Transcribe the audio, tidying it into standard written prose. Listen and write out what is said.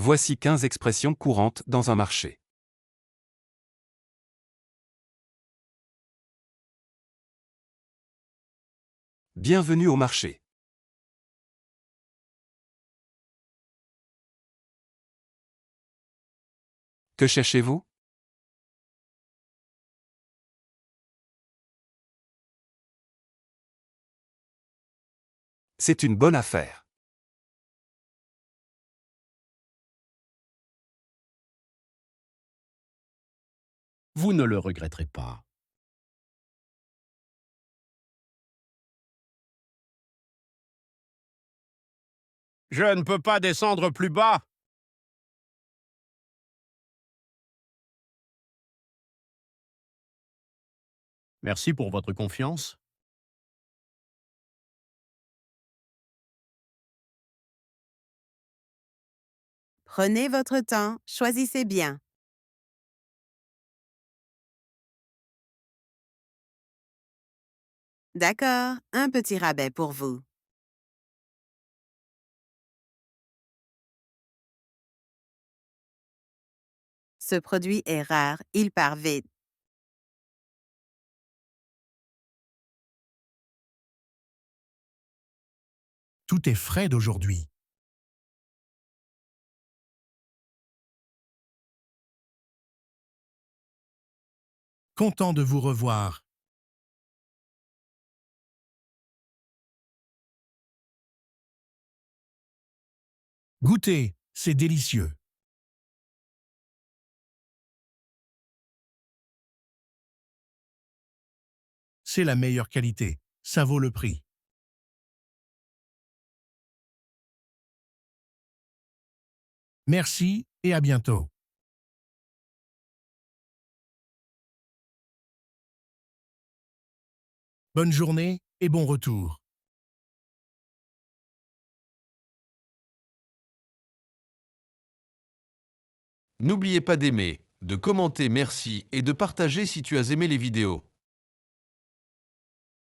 Voici 15 expressions courantes dans un marché. Bienvenue au marché. Que cherchez-vous? C'est une bonne affaire. Vous ne le regretterez pas. Je ne peux pas descendre plus bas. Merci pour votre confiance. Prenez votre temps, choisissez bien. D'accord, un petit rabais pour vous. Ce produit est rare, il part vite. Tout est frais d'aujourd'hui. Content de vous revoir. Goûtez, c'est délicieux. C'est la meilleure qualité. Ça vaut le prix. Merci et à bientôt. Bonne journée et bon retour. N'oubliez pas d'aimer, de commenter merci et de partager si tu as aimé les vidéos.